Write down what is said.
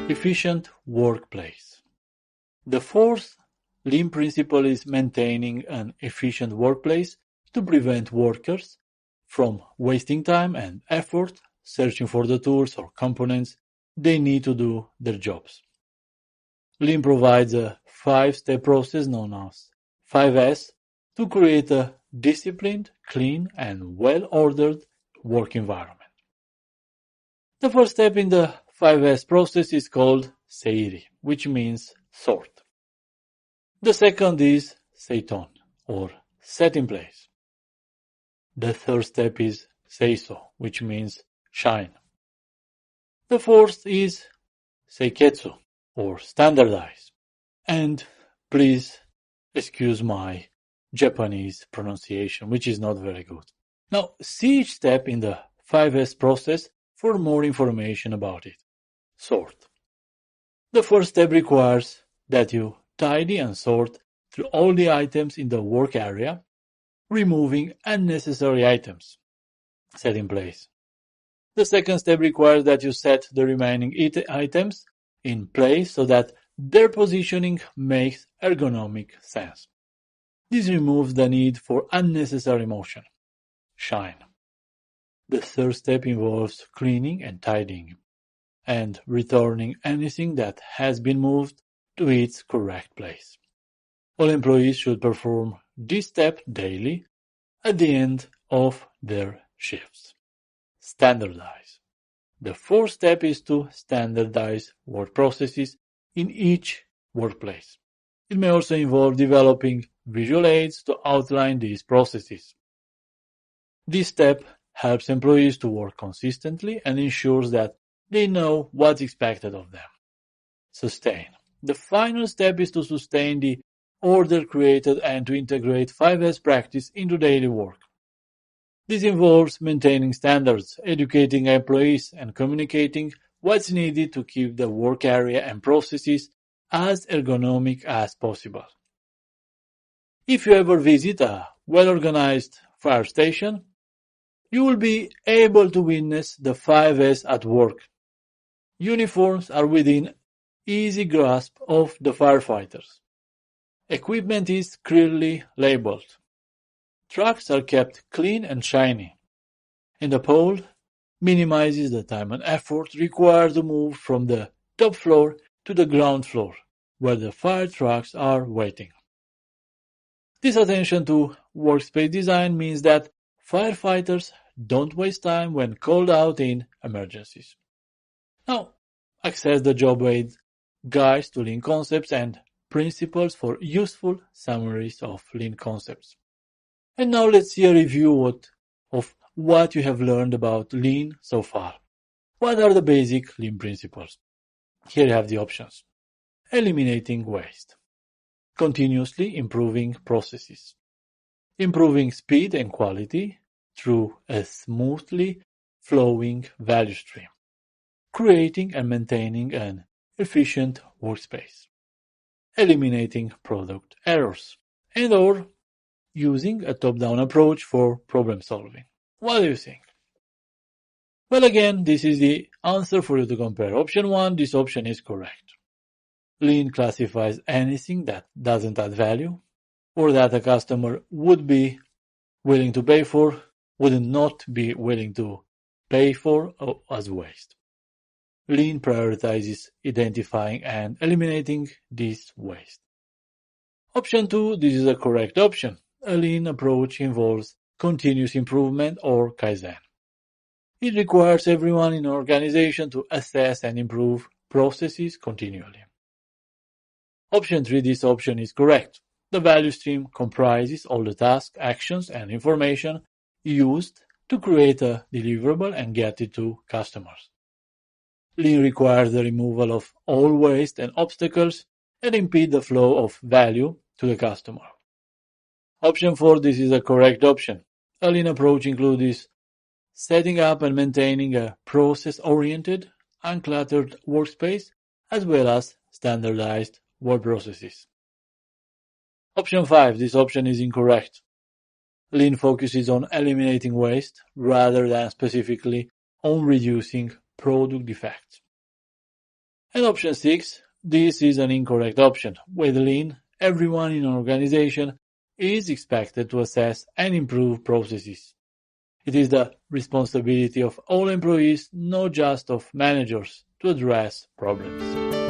Efficient workplace. The fourth Lean principle is maintaining an efficient workplace to prevent workers from wasting time and effort searching for the tools or components they need to do their jobs. Lean provides a 5-step process known as 5S to create a disciplined, clean, and well-ordered work environment. The first step in the 5S process is called Seiri, which means sort. The second is Seiton, or set in place. The third step is Seiso, which means shine. The fourth is Seiketsu, or standardize. And please excuse my Japanese pronunciation, which is not very good. Now, see each step in the 5S process for more information about it. Sort. The first step requires that you tidy and sort through all the items in the work area, removing unnecessary items. Set in place. The second step requires that you set the remaining items in place so that their positioning makes ergonomic sense. This removes the need for unnecessary motion. Shine. The third step involves cleaning and tidying, and returning anything that has been moved to its correct place. All employees should perform this step daily at the end of their shifts. Standardize. The fourth step is to standardize work processes in each workplace. It may also involve developing visual aids to outline these processes. This step helps employees to work consistently and ensures that they know what's expected of them. Sustain. The final step is to sustain the order created and to integrate 5S practice into daily work. This involves maintaining standards, educating employees, and communicating what's needed to keep the work area and processes as ergonomic as possible. If you ever visit a well-organized fire station, you will be able to witness the 5S at work. Uniforms are within easy grasp of the firefighters. Equipment is clearly labeled. Trucks are kept clean and shiny, and the pole minimizes the time and effort required to move from the top floor to the ground floor, where the fire trucks are waiting. This attention to workspace design means that firefighters don't waste time when called out in emergencies. Now, access the job aid guides to Lean concepts and principles for useful summaries of Lean concepts. And now let's see a review of what you have learned about Lean so far. What are the basic Lean principles? Here you have the options. Eliminating waste. Continuously improving processes. Improving speed and quality through a smoothly flowing value stream. Creating and maintaining an efficient workspace. Eliminating product errors. And/or using a top-down approach for problem solving. What do you think? Well, again, this is the answer for you to compare. Option 1, this option is correct. Lean classifies anything that doesn't add value or that a customer would be willing to pay for, would not be willing to pay for as waste. Lean prioritizes identifying and eliminating this waste. Option 2, this is a correct option. A Lean approach involves continuous improvement or Kaizen. It requires everyone in an organization to assess and improve processes continually. Option 3, this option is correct. The value stream comprises all the tasks, actions, and information used to create a deliverable and get it to customers. Lean requires the removal of all waste and obstacles that impede the flow of value to the customer. Option 4, this is a correct option. A Lean approach includes setting up and maintaining a process-oriented, uncluttered workspace, as well as standardized work processes. Option 5, this option is incorrect. Lean focuses on eliminating waste rather than specifically on reducing product defects. And option 6, this is an incorrect option. With Lean, everyone in an organization is expected to assess and improve processes. It is the responsibility of all employees, not just of managers, to address problems.